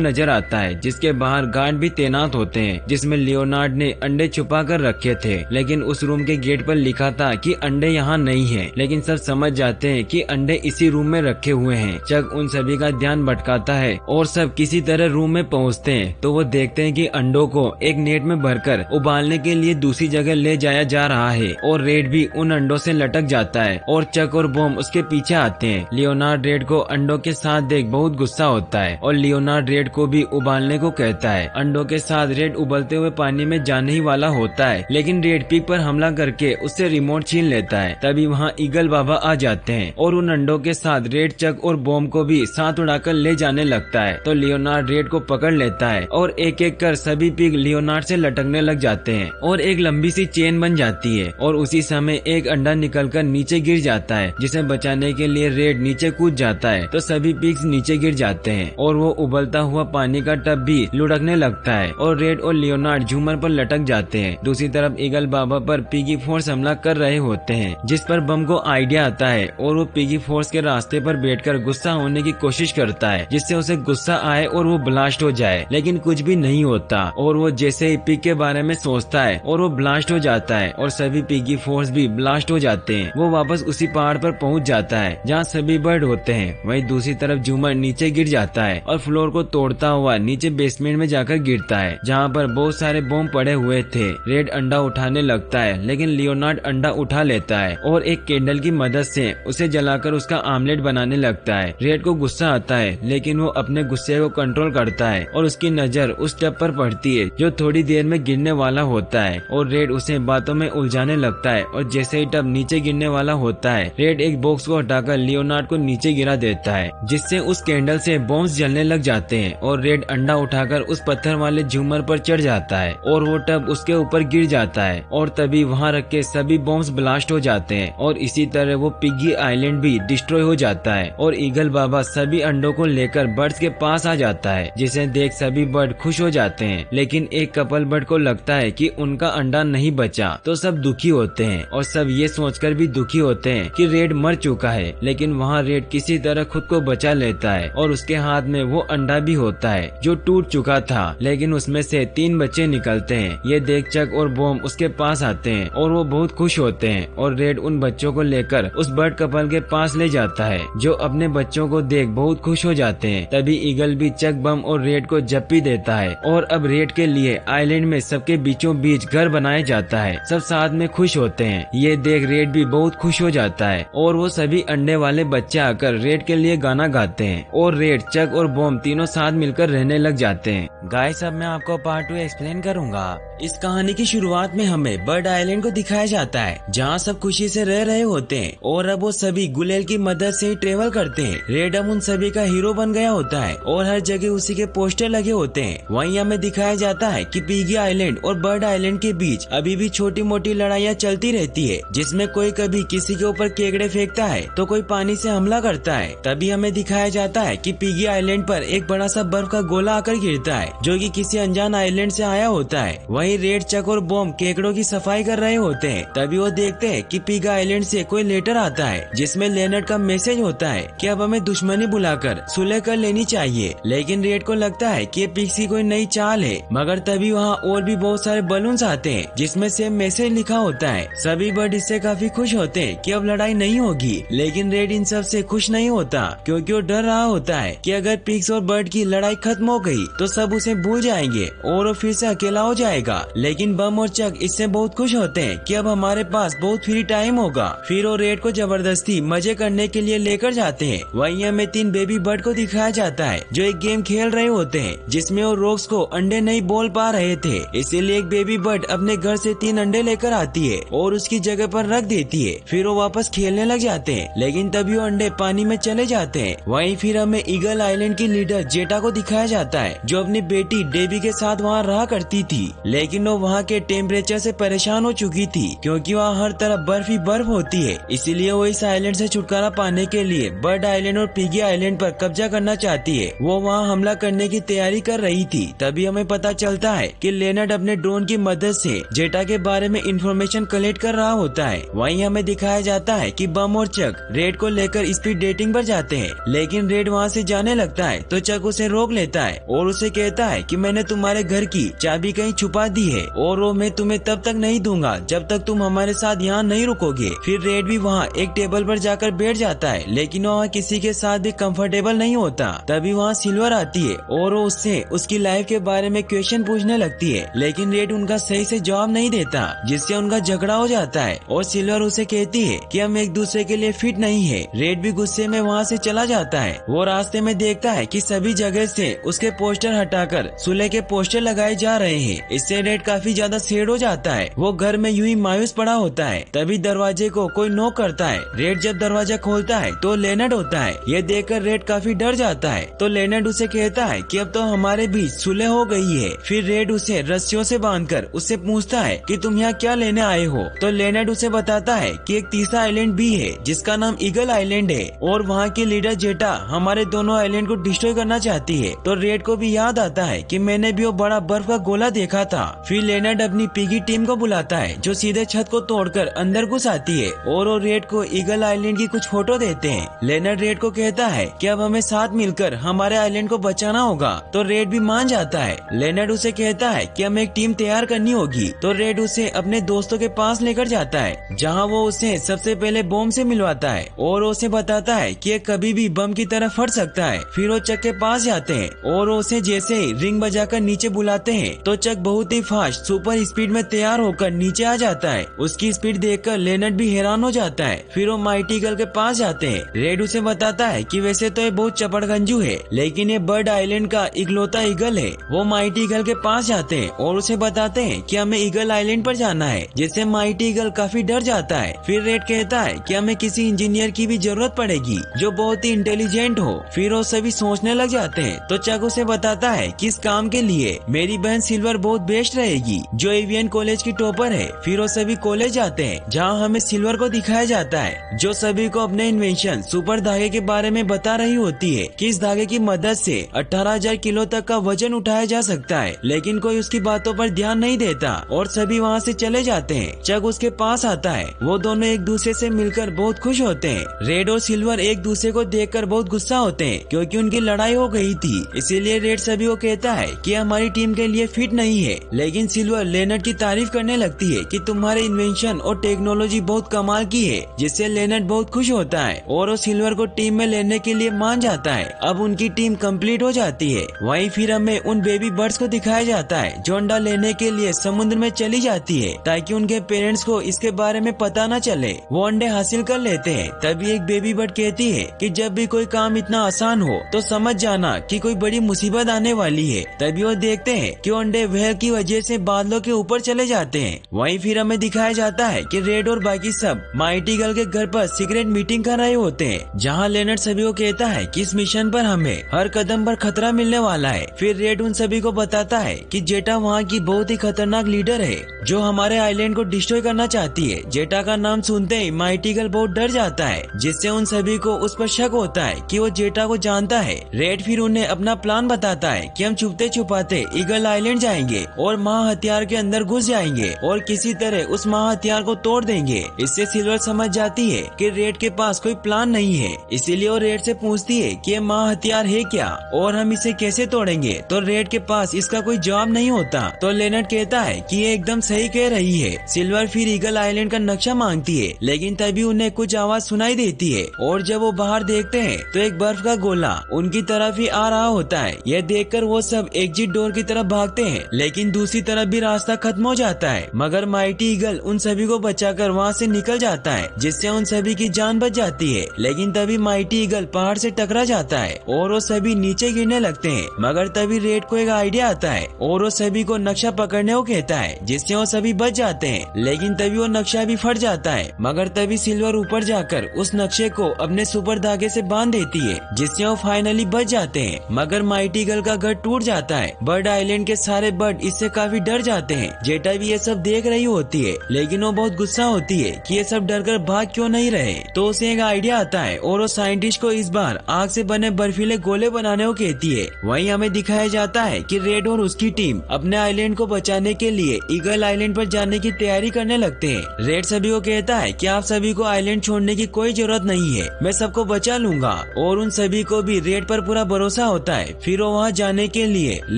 नजर आता है जिसके बाहर गार्ड भी तैनात होते हैं, जिसमें लियोनार्ड ने अंडे छुपा कर रखे थे। लेकिन उस रूम के गेट पर लिखा था कि अंडे यहाँ नहीं है। लेकिन सब समझ जाते हैं कि अंडे इसी रूम में रखे हुए हैं। चक उन सभी का ध्यान भटकाता है और सब किसी तरह रूम में पहुँचते हैं तो वो देखते हैं कि अंडों को एक नेट में भरकर उबालने के लिए दूसरी जगह ले जाया जा रहा है और रेड भी उन अंडों से लटक जाता है और चक और बॉम उसके पीछे आते हैं। लियोनार्ड रेड को अंडों के साथ देख बहुत गुस्सा होता है और लियोनार्ड रेड को भी उबालने को कहता है। अंडों के साथ रेड उबलते हुए पानी में जाने ही वाला होता है, लेकिन रेड पिग पर हमला करके उससे रिमोट छीन लेता है। तभी वहाँ ईगल बाबा आ जाते हैं और उन अंडों के साथ रेड, चक और बॉम को भी साथ उड़ाकर ले जाने लगता है। तो लियोनार्ड रेड को पकड़ लेता है और एक एक कर सभी पिग लियोनार्ड से लटकने लग जाते हैं और एक लंबी सी चेन बन जाती है। और उसी समय एक अंडा निकलकर नीचे गिर जाता है, जिसे बचाने के लिए रेड नीचे कूद जाता है तो सभी पिग्स नीचे गिर जाते हैं और वो उबलता हुआ पानी का टब भी लुढ़कने लगता है और रेड और लियोनार्ड झूमर पर लटक जाते हैं। दूसरी तरफ ईगल बाबा पर पिगी फोर्स हमला कर रहे होते हैं, जिस पर बम को आइडिया आता है और वो पिगी फोर्स के रास्ते पर बैठकर गुस्सा होने की कोशिश करता है, जिससे उसे गुस्सा आए और वो ब्लास्ट हो जाए। लेकिन कुछ भी नहीं होता और वो जैसे ही पिग के बारे में सोचता है और वो ब्लास्ट हो जाता है और सभी पिगी फोर्स भी ब्लास्ट हो जाते हैं। वो वापस उसी पहाड़ पर पहुंच जाता है जहाँ सभी बर्ड होते हैं। वहीं दूसरी तरफ झूमर नीचे गिर जाता है और फ्लोर को तोड़ता हुआ नीचे बेसमेंट में जाकर गिरता है, जहाँ पर बहुत सारे बम पड़े हुए थे। रेड अंडा उठाने लगता है, लेकिन लियोनार्ड अंडा उठा लेता है और एक कैंडल की मदद से उसे जलाकर उसका आमलेट बनाने लगता है। रेड को गुस्सा आता है, लेकिन वो अपने गुस्से को कंट्रोल करता है और उसकी नजर उस टब पर पड़ती है जो थोड़ी देर में गिरने वाला होता है और रेड उसे बातों में उलझाने लगता है। और जैसे ही टब नीचे गिरने वाला होता है, रेड एक बॉक्स को हटाकर लियोनार्ड को नीचे गिरा देता है, जिससे उस कैंडल से बॉम्ब्स जलने लग जाते हैं और रेड अंडा उठाकर उस पत्थर वाले झूमर पर चढ़ जाता है और वो टब उसके ऊपर गिर जाता है और तभी वहाँ रखे सभी बॉम्ब्स ब्लास्ट हो जाते हैं और इसी तरह वो पिगी आइलैंड भी डिस्ट्रॉय हो जाता है और ईगल बाबा सभी अंडों को लेकर बर्ड्स के पास आ जाता है, जिसे देख सभी बर्ड खुश हो जाते हैं। लेकिन एक कपल बर्ड को लगता है कि उनका अंडा नहीं बचा तो सब दुखी होते हैं और सब ये सोचकर भी दुखी होते हैं कि रेड मर चुका है। लेकिन वहाँ रेड किसी तरह खुद को बचा लेता है और उसके हाथ में वो अंडा भी होता है जो टूट चुका था, लेकिन उसमें से 3 बच्चे निकलते हैं। ये देख चक और बॉम उसके पास आते हैं और वो बहुत खुश होते हैं और रेड उन बच्चों को लेकर उस बर्ड कपल के पास ले जाता है, जो अपने बच्चों को देख बहुत खुश हो जाते हैं। तभी ईगल भी चक, बम और रेड को जप्पी देता है और अब रेड के लिए आइलैंड में सबके बीचों बीच घर बनाया जाता है। सब साथ में खुश होते हैं। ये देख रेड भी बहुत खुश हो जाता है और वो सभी अंडे वाले बच्चे आकर रेड के लिए गाना गाते हैं और रेड, चक और बॉम तीनों साथ मिलकर रहने लग जाते हैं। गाइस, अब मैं आपको पार्ट 2 एक्सप्लेन करूंगा। इस कहानी की शुरुआत में हमें बर्ड आइलैंड को दिखाया जाता है, जहाँ सब खुशी से रह रहे होते हैं और अब वो सभी गुलेल की मदद से ट्रेवल करते हैं। रेड अब उन सभी का हीरो बन गया होता है और हर जगह उसी के पोस्टर लगे होते हैं। वहीं हमें दिखाया जाता है कि पिगी आइलैंड और बर्ड आइलैंड के बीच अभी भी छोटी मोटी लड़ाइयाँ चलती रहती है, जिसमें कोई कभी किसी के ऊपर केकड़े फेंकता है तो कोई पानी से हमला करता है। तभी हमें दिखाया जाता है कि पिगी आइलैंड पर एक बड़ा सा बर्फ का गोला आकर गिरता है, जो कि किसी अनजान आइलैंड से आया होता है। वहीं रेड, चक और बॉम केकड़ों की सफाई कर रहे होते हैं। तभी वो देखते हैं कि पिग आइलैंड से कोई लेटर आता है, जिसमें लेनर्ड का मैसेज होता है कि अब हमें दुश्मनी बुलाकर सुलह कर लेनी चाहिए। लेकिन रेड को लगता है कि ये पिग्स की कोई नई चाल है, मगर तभी वहाँ और भी बहुत सारे बलून्स आते हैं जिसमें सेम मैसेज लिखा होता है। सभी बर्ड इससे काफी खुश होते हैं कि अब लड़ाई नहीं होगी, लेकिन रेड इन सब से खुश नहीं होता, क्योंकि वो डर रहा होता है कि अगर पिग्स और बर्ड की लड़ाई खत्म हो गई तो सब उसे भूल जाएंगे और वो फिर से अकेला हो जाएगा। लेकिन बम और चक इससे बहुत खुश होते हैं कि अब हमारे पास बहुत फ्री टाइम होगा। फिर वो रेड को जबरदस्ती मजे करने के लिए लेकर जाते हैं। वहीं हमें 3 बेबी बर्ड को दिखाया जाता है जो एक गेम खेल रहे होते हैं, जिसमें वो रोक्स को अंडे नहीं बोल पा रहे थे, इसीलिए एक बेबी बर्ड अपने घर से 3 अंडे लेकर आती है और उसकी जगह पर रख देती है। फिर वो वापस खेलने लग जाते हैं, लेकिन तभी वो अंडे पानी में चले जाते हैं। वहीं फिर हमें ईगल आइलैंड की लीडर जेटा को दिखाया जाता है, जो अपनी बेटी डेबी के साथ वहाँ रहा करती थी, लेकिन वो वहाँ के टेम्परेचर से परेशान हो चुकी थी, क्योंकि वहाँ हर तरफ बर्फ ही बर्फ होती है। इसीलिए वो इस आइलैंड से छुटकारा पाने के लिए बर्ड आइलैंड और पिगी आइलैंड पर कब्जा करना चाहती है। वो वहाँ हमला करने की तैयारी कर रही थी। तभी हमें पता चलता है कि लेनर्ड अपने ड्रोन की मदद से जेटा के बारे में इंफॉर्मेशन कलेक्ट कर रहा होता है। वहीं हमें दिखाया जाता है कि बम और चक रेड को लेकर स्पीड डेटिंग पर जाते हैं, लेकिन रेड वहाँ से जाने लगता है तो चक उसे रोक लेता है और उसे कहता है कि मैंने तुम्हारे घर की चाबी कहीं छुपा दी है और वो मैं तुम्हें तब तक नहीं दूंगा जब तक तुम हमारे साथ यहाँ नहीं रुकोगे। फिर रेड भी वहाँ एक टेबल पर जाकर बैठ जाता है, लेकिन वहाँ किसी के साथ भी कंफर्टेबल नहीं होता। तभी वहाँ सिल्वर आती है और वो उससे उसकी लाइफ के बारे में क्वेश्चन पूछने लगती है, लेकिन रेड उनका सही से जवाब नहीं देता, जिससे उनका झगड़ा हो जाता है और सिल्वर उसे कहती है कि हम एक दूसरे के लिए फिट नहीं है। रेड भी गुस्से में वहाँ से चला जाता है। वो रास्ते में देखता है कि सभी जगह से उसके पोस्टर हटाकर सुलह के पोस्टर लगाए जा रहे हैं। इससे रेड काफी ज्यादा सैड हो जाता है। वो घर में यूं ही मायूस पड़ा होता है। तभी दरवाजे को कोई नॉक करता है। रेड जब दरवाजा खोलता है तो लेनर्ड होता है। ये देखकर रेड काफी डर जाता है। तो लेनर्ड उसे कहता है कि अब तो हमारे बीच सुलह हो गई है। फिर रेड उसे रस्सियों से बांधकर उससे पूछता है कि तुम यहाँ क्या लेने आए हो। तो लेनर्ड उसे बताता है कि एक तीसरा आइलैंड भी है जिसका नाम ईगल आइलैंड है और वहाँ की लीडर जेटा हमारे दोनों आइलैंड को डिस्ट्रॉय करना चाहती है। तो रेड को भी याद आता है कि मैंने भी वो बड़ा बर्फ का गोला देखा था। फिर लेनर्ड अपनी पिगी टीम को बुलाता है जो सीधे छत को तोड़कर अंदर घुस आती है और वो रेड को ईगल आइलैंड की कुछ फोटो देते हैं। लेनर्ड रेड को कहता है कि अब हमें साथ मिलकर हमारे आइलैंड को बचाना होगा। तो रेड भी मान जाता है। लेनर्ड उसे कहता है कि हमें एक टीम तैयार करनी होगी। तो रेड उसे अपने दोस्तों के पास लेकर जाता है जहाँ वो उसे सबसे पहले बम से मिलवाता है और उसे बताता है कि ये कभी भी बम की तरह फट सकता है। फिर वो चक के पास जाते हैं और उसे जैसे ही रिंग बजाकर नीचे बुलाते हैं तो चक बहुत ही फास्ट सुपर स्पीड में तैयार होकर नीचे आ जाता है। उसकी स्पीड देखकर लेनर्ड भी हैरान हो जाता है। फिर वो माइटी ईगल के पास जाते हैं। रेड उसे बताता है कि वैसे तो ये बहुत चपड़गंजू है, लेकिन ये बर्ड आइलैंड का इकलौता ईगल है। वो माइटी ईगल के पास जाते हैं और उसे बताते हैं कि हमें ईगल आइलैंड पर जाना है, जिससे माइटी ईगल काफी डर जाता है। फिर रेड कहता है कि हमें किसी इंजीनियर की भी जरूरत पड़ेगी जो बहुत ही इंटेलिजेंट हो। फिर वो सभी सोचने लग जाते हैं। तो चक उसे बताता है कि इस काम के लिए मेरी बहन सिल्वर बहुत बेस्ट रहेगी जो एवियन कॉलेज की टॉपर है। फिर वो सभी कॉलेज जाते हैं जहाँ हमें सिल्वर को दिखाया जाता है जो सभी को अपने इन्वेंशन सुपर धागे के बारे में बता रही होती है कि इस धागे की मदद से 18,000 किलो तक का वजन उठाया जा सकता है, लेकिन कोई उसकी बातों पर ध्यान नहीं देता और सभी वहाँ से चले जाते हैं। चक उसके पास आता है। वो दोनों एक दूसरे से मिलकर बहुत खुश होते हैं। रेड और सिल्वर एक दूसरे को देखकर बहुत गुस्सा होते हैं क्योंकि उनकी लड़ाई हो गई थी। इसीलिए रेड सभी को कहता है कि हमारी टीम के लिए फिट नहीं है, लेकिन सिल्वर लेनर्ड की तारीफ करने लगती है कि तुम्हारे इन्वेंशन और टेक्नोलॉजी बहुत कमाल की है, जिससे लेनर्ड बहुत खुश होता है और वो सिल्वर को टीम में लेने के लिए मान जाता है। अब उनकी टीम कंप्लीट हो जाती है। वहीं फिर हमें उन बेबी बर्ड्स को दिखाया जाता है जो अंडा लेने के लिए समुद्र में चली जाती है ताकि उनके पेरेंट्स को इसके बारे में पता न चले। वो अंडे हासिल कर लेते हैं। तभी एक बेबी बर्ड कहती है कि जब भी कोई काम इतना आसान हो तो समझ जाना कि कोई बड़ी मुसीबत आने वाली है। तभी वो देखते हैं कि अंडे व्हेल की वजह से बादलों के ऊपर चले जाते हैं। वहीं फिर हमें दिखाया जाता है कि रेड और बाकी सब माइटी ईगल के घर पर सीक्रेट मीटिंग कर रहे होते हैं जहाँ लेनर्ड सभी को कहता है कि इस मिशन पर हमें हर कदम पर खतरा मिलने वाला है। फिर रेड उन सभी को बताता है कि जेटा वहाँ की बहुत ही खतरनाक लीडर है जो हमारे आइलैंड को डिस्ट्रॉय करना चाहती है। जेटा का नाम सुनते ही माइटी ईगल बहुत डर जाता है, जिससे उन सभी को उस पर शक होता है कि वो जेटा को जानता है। रेड फिर उन्हें अपना प्लान बताता है कि हम छुपते छुपाते ईगल आइलैंड जाएंगे और महा हथियार के अंदर घुस जाएंगे और किसी तरह उस महा हथियार को तोड़ देंगे। इससे सिल्वर समझ जाती है कि रेड के पास कोई प्लान नहीं है, इसीलिए वो रेड से पूछती है कि ये महा हथियार है क्या और हम इसे कैसे तोड़ेंगे। तो रेड के पास इसका कोई जवाब नहीं होता। तो लेनर्ड कहता है कि ये एकदम सही कह रही है। सिल्वर फिर ईगल आइलैंड का नक्शा मांगती है, लेकिन तभी उन्हें कुछ आवाज सुनाई देती है और जब वो बाहर देखते हैं तो एक बर्फ का गोला उनकी तरफ ही आ रहा होता है। यह देखकर वो सब एग्जिट डोर की तरफ भागते हैं, लेकिन दूसरी तरफ भी रास्ता खत्म हो जाता है। मगर माइटी ईगल उन सभी को बचाकर वहाँ से निकल जाता है, जिससे उन सभी की जान बच जाती है। लेकिन तभी माइटी ईगल पहाड़ से टकरा जाता है और वो सभी नीचे गिरने लगते हैं। मगर तभी रेड को एक आइडिया आता है और वो सभी को नक्शा पकड़ने को कहता है, जिससे वो सभी बच जाते हैं। लेकिन तभी वो नक्शा भी फट जाता है। मगर तभी सिल्वर ऊपर जाकर उस नक्शे को अपने सुपर धागे से बांध देती है, जिससे वो फाइनली बच जाते हैं। मगर माइटी ईगल का घर टूट जाता है। बर्ड आइलैंड के सारे बर्ड इससे काफी डर जाते हैं। जेटा भी ये सब देख रही होती है, लेकिन वो बहुत गुस्सा होती है कि ये सब डरकर भाग क्यों नहीं रहे। तो उसे एक आइडिया आता है और वो साइंटिस्ट को इस बार आग से बने बर्फीले गोले बनाने को कहती है। वहीं हमें दिखाया जाता है कि रेड और उसकी टीम अपने आइलैंड को बचाने के लिए ईगल आइलैंड पर जाने की तैयारी करने लगते हैं। रेड सभी को कहता है कि आप सभी को आइलैंड छोड़ने की कोई जरूरत नहीं है, मैं सबको बचा लूंगा। और उन सभी को भी रेड पर पूरा भरोसा भरोसा होता है। फिर वो वहाँ जाने के लिए